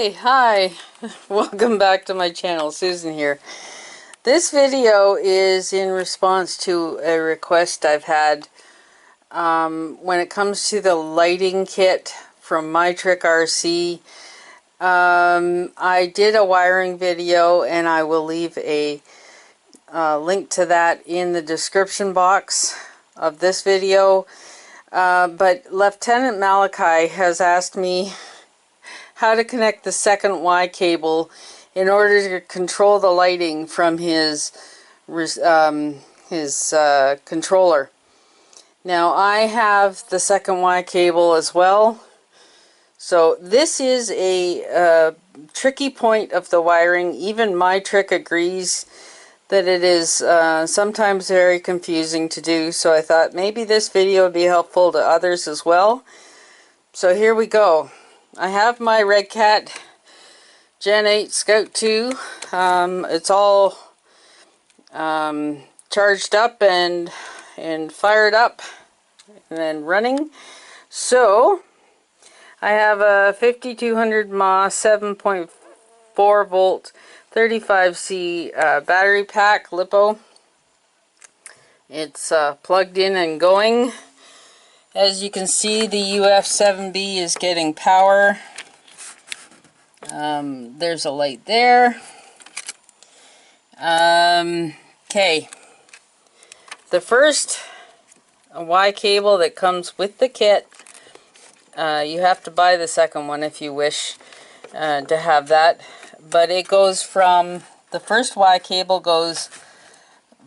Okay, hi, welcome back to my channel. Susan here. This video is in response to a request I've had when it comes to the lighting kit from MyTrickRC. I did a wiring video and I will leave a link to that in the description box of this video. But Lieutenant Malachi has asked me how to connect the second Y cable in order to control the lighting from his controller. Now I have the second Y cable as well. So this is a tricky point of the wiring. Even MyTrick agrees that it is sometimes very confusing to do. So I thought maybe this video would be helpful to others as well. So here we go. I have my Redcat Gen 8 Scout 2. It's all charged up and fired up and running. So I have a 5200 mAh 7.4 volt 35C battery pack LiPo. It's plugged in and going. As you can see, the UF-7B is getting power. There's a light there. Okay. The first Y cable that comes with the kit, you have to buy the second one if you wish to have that. But it goes from, the first Y cable goes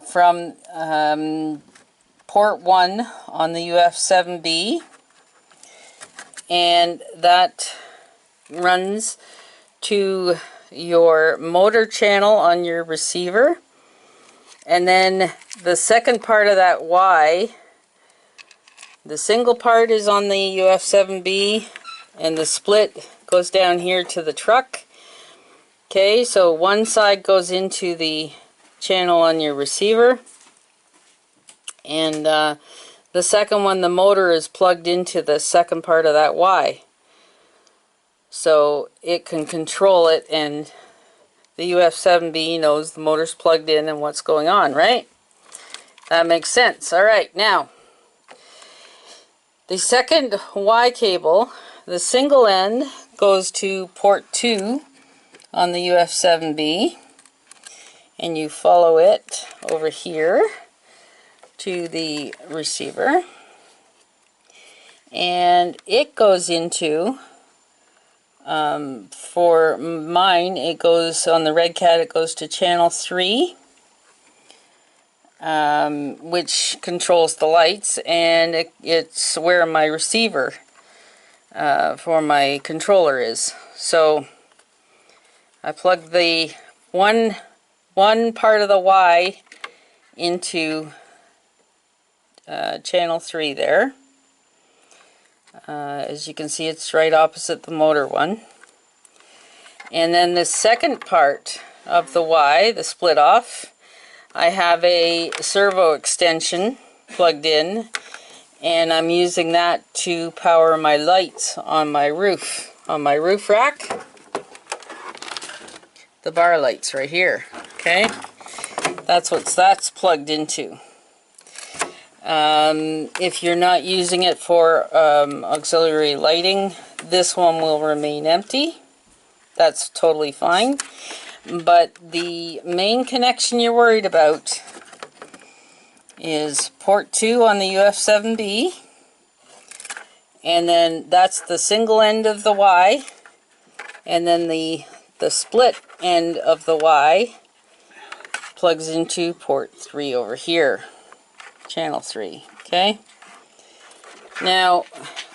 from port 1 on the UF-7B, and that runs to your motor channel on your receiver. And then the second part of that Y, the single part is on the UF-7B, and the split goes down here to the truck. Okay, so one side goes into the channel on your receiver, and the second one, the motor is plugged into the second part of that Y, so it can control it, and the UF-7B knows the motor's plugged in and what's going on, right? That makes sense. Alright, now the second Y cable, the single end goes to port 2 on the UF-7B, and you follow it over here to the receiver, and it goes into, for mine, it goes on the Redcat, it goes to channel 3, which controls the lights, and it's where my receiver for my controller is. So I plug the one part of the Y into channel 3 there. As you can see, it's right opposite the motor one. And then the second part of the Y, the split off, I have a servo extension plugged in, and I'm using that to power my lights on my roof rack. The bar lights right here. Okay, that's what that's plugged into. If you're not using it for auxiliary lighting, this one will remain empty. That's totally fine. But the main connection you're worried about is port 2 on the UF-7B, and then that's the single end of the Y, and then the split end of the Y plugs into port 3 over here, channel 3. Okay, now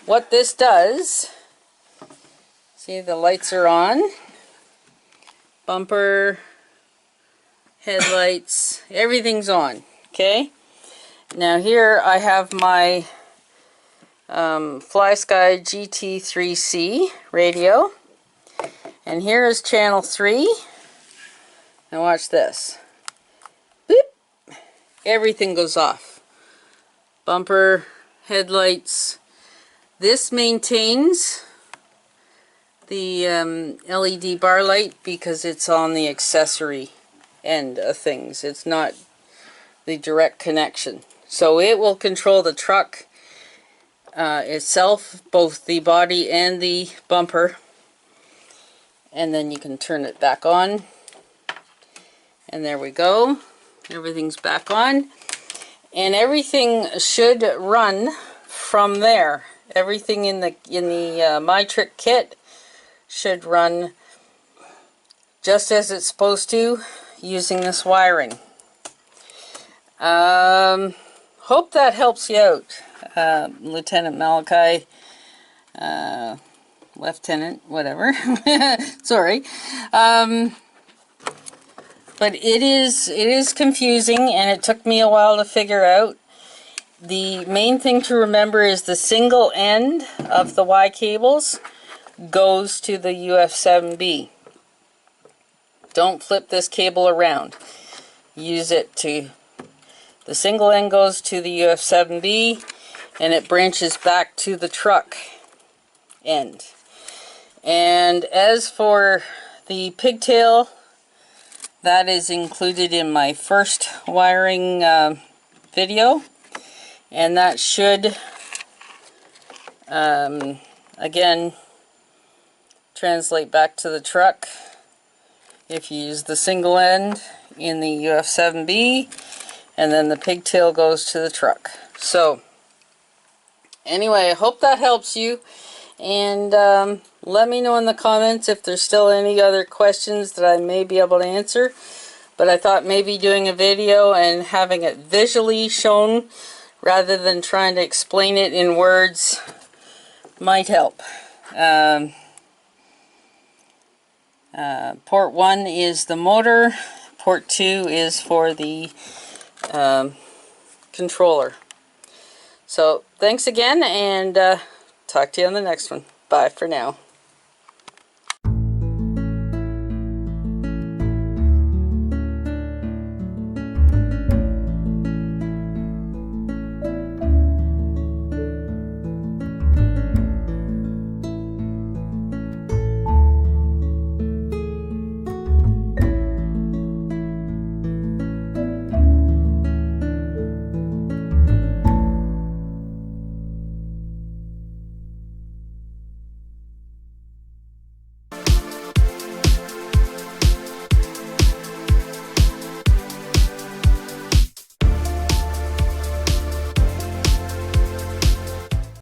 what this does, see, the lights are on, bumper, headlights, everything's on. Okay, now here I have my FlySky GT3C radio, and here is channel 3, and watch this. Boop. Everything goes off. Bumper, headlights. This maintains the LED bar light because it's on the accessory end of things. It's not the direct connection. So it will control the truck itself, both the body and the bumper. And then you can turn it back on. And there we go. Everything's back on. And everything should run from there. Everything in the MyTrick kit should run just as it's supposed to using this wiring. Hope that helps you out, Lieutenant Malachi, Lieutenant, whatever. Sorry. But it is confusing, and it took me a while to figure out. The main thing to remember is the single end of the Y cables goes to the UF-7B. Don't flip this cable around. Use it to, the single end goes to the UF-7B, and it branches back to the truck end. And as for the pigtail, that is included in my first wiring video, and that should again translate back to the truck if you use the single end in the UF-7B, and then the pigtail goes to the truck. So anyway, I hope that helps you, and let me know in the comments if there's still any other questions that I may be able to answer. But I thought maybe doing a video and having it visually shown rather than trying to explain it in words might help. Port 1 is the motor, port 2 is for the controller. So thanks again, and talk to you on the next one. Bye for now.